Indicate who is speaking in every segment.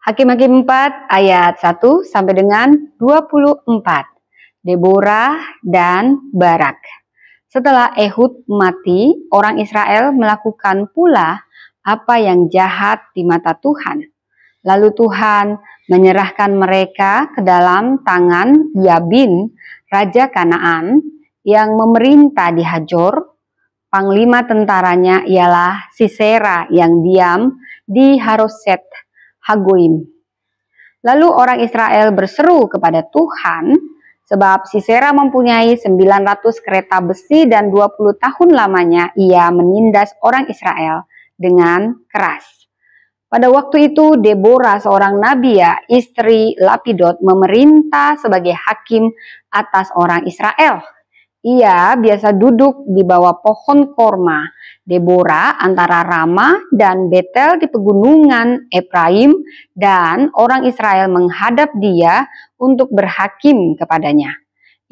Speaker 1: Hakim-Hakim 4 ayat 1 sampai dengan 24. Deborah dan Barak. Setelah Ehud mati, orang Israel melakukan pula apa yang jahat di mata Tuhan. Lalu Tuhan menyerahkan mereka ke dalam tangan Yabin, raja Kanaan, yang memerintah di Hajor. Panglima tentaranya ialah Sisera yang diam di Haroset Hagoim. Lalu orang Israel berseru kepada Tuhan, sebab Sisera mempunyai 900 kereta besi dan 20 tahun lamanya ia menindas orang Israel dengan keras. Pada waktu itu Deborah seorang nabia, istri Lapidot, memerintah sebagai hakim atas orang Israel. Ia biasa duduk di bawah pohon korma. Deborah antara Rama dan Betel di pegunungan Efraim, dan orang Israel menghadap dia untuk berhakim kepadanya.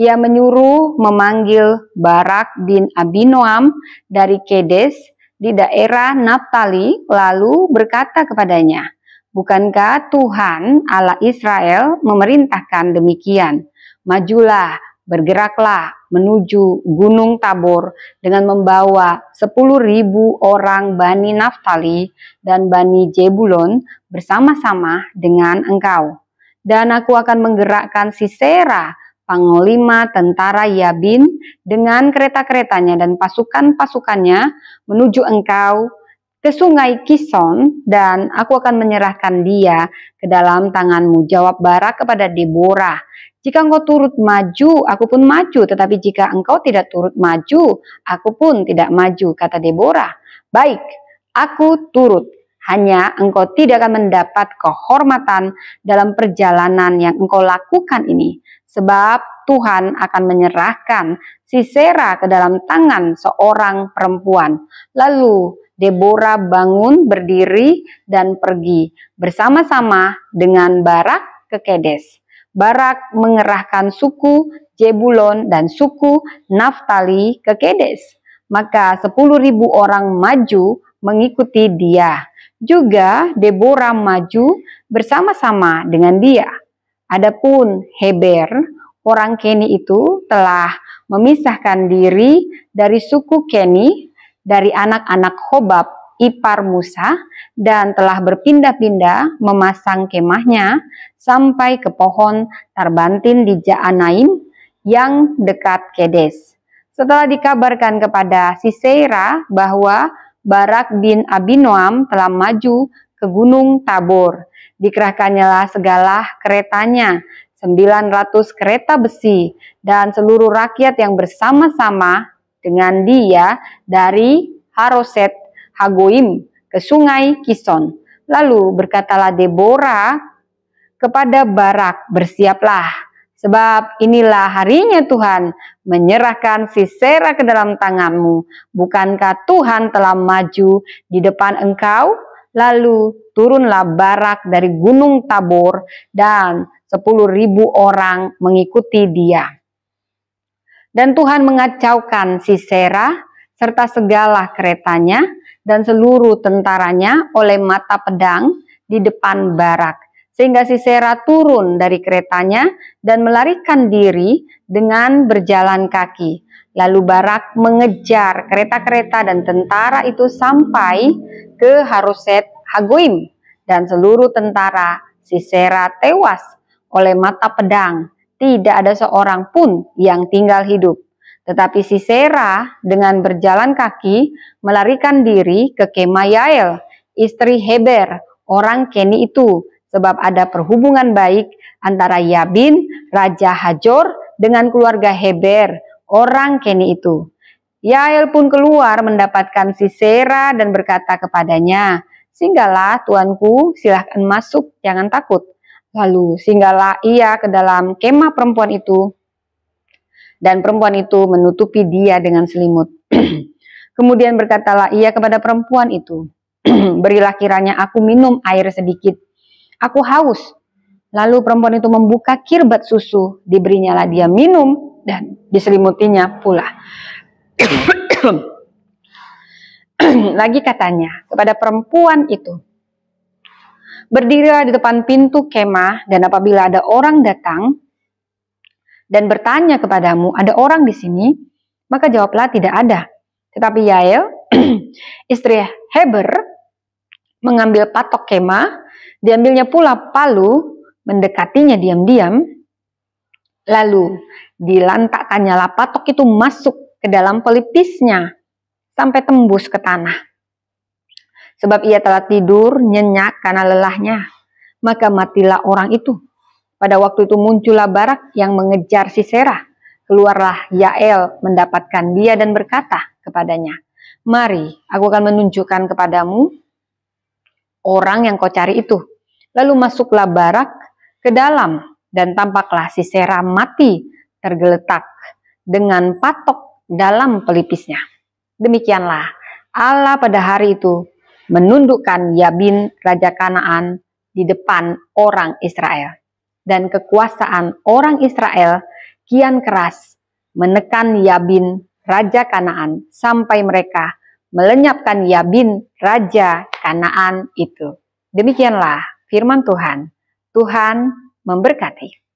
Speaker 1: Ia menyuruh memanggil Barak bin Abinoam dari Kedes di daerah Naftali, lalu berkata kepadanya, "Bukankah Tuhan Allah Israel memerintahkan demikian? Majulah, bergeraklah menuju Gunung Tabor dengan membawa 10.000 orang Bani Naftali dan Bani Jebulon bersama-sama dengan engkau. Dan aku akan menggerakkan Sisera, panglima tentara Yabin, dengan kereta-keretanya dan pasukan-pasukannya menuju engkau ke sungai Kison, dan aku akan menyerahkan dia ke dalam tanganmu." Jawab Barak kepada Deborah, "Jika engkau turut maju, aku pun maju. Tetapi jika engkau tidak turut maju, aku pun tidak maju." Kata Deborah, "Baik, aku turut. Hanya engkau tidak akan mendapat kehormatan dalam perjalanan yang engkau lakukan ini. Sebab Tuhan akan menyerahkan Sisera ke dalam tangan seorang perempuan." Lalu Deborah bangun berdiri dan pergi bersama-sama dengan Barak ke Kedes. Barak mengerahkan suku Jebulon dan suku Naftali ke Kedes. Maka 10.000 orang maju mengikuti dia. Juga Deborah maju bersama-sama dengan dia. Adapun Heber, orang Keni itu telah memisahkan diri dari suku Keni, dari anak-anak Hobab ipar Musa, dan telah berpindah-pindah memasang kemahnya sampai ke pohon Tarbantin di Jaanaim yang dekat Kedes. Setelah dikabarkan kepada Sisera bahwa Barak bin Abinoam telah maju ke Gunung Tabor, dikerahkannyalah segala keretanya, 900 kereta besi, dan seluruh rakyat yang bersama-sama dengan dia dari Haroset Hagoim ke sungai Kison. Lalu berkatalah Deborah kepada Barak, "Bersiaplah, sebab inilah harinya Tuhan menyerahkan Sisera ke dalam tanganmu. Bukankah Tuhan telah maju di depan engkau?" Lalu turunlah Barak dari Gunung Tabor, dan 10.000 orang mengikuti dia. Dan Tuhan mengacaukan Sisera serta segala keretanya dan seluruh tentaranya oleh mata pedang di depan Barak, sehingga Sisera turun dari keretanya dan melarikan diri dengan berjalan kaki. Lalu Barak mengejar kereta-kereta dan tentara itu sampai ke Haroset Hagoim, dan seluruh tentara Sisera tewas oleh mata pedang. Tidak ada seorang pun yang tinggal hidup. Tetapi Sisera dengan berjalan kaki melarikan diri ke kemah Yael, istri Heber, orang Keni itu, sebab ada perhubungan baik antara Yabin, raja Hajor, dengan keluarga Heber, orang Keni itu. Yael pun keluar mendapatkan Sisera dan berkata kepadanya, "Singgahlah tuanku, silahkan masuk, jangan takut." Lalu singgahlah ia ke dalam kemah perempuan itu, dan perempuan itu menutupi dia dengan selimut. Kemudian berkatalah ia kepada perempuan itu, "Berilah kiranya aku minum air sedikit, aku haus." Lalu perempuan itu membuka kirbat susu, diberinyalah dia minum, dan diselimutinya pula. Lagi katanya kepada perempuan itu, berdirilah di depan pintu kemah, dan apabila ada orang datang dan bertanya kepadamu, ada orang di sini, maka jawablah tidak ada. Tetapi Yael, istri Heber, mengambil patok kemah, diambilnya pula palu, mendekatinya diam-diam, lalu dilantakkannya patok itu masuk ke dalam pelipisnya sampai tembus ke tanah. Sebab ia telah tidur nyenyak karena lelahnya, maka matilah orang itu. Pada waktu itu muncullah Barak yang mengejar Sisera. Keluarlah Yael mendapatkan dia dan berkata kepadanya, "Mari, aku akan menunjukkan kepadamu orang yang kau cari itu." Lalu masuklah Barak ke dalam, dan tampaklah Sisera mati tergeletak dengan patok dalam pelipisnya. Demikianlah Allah pada hari itu menundukkan Yabin raja Kanaan di depan orang Israel. Dan kekuasaan orang Israel kian keras menekan Yabin raja Kanaan sampai mereka melenyapkan Yabin raja Kanaan itu. Demikianlah firman Tuhan. Tuhan memberkati.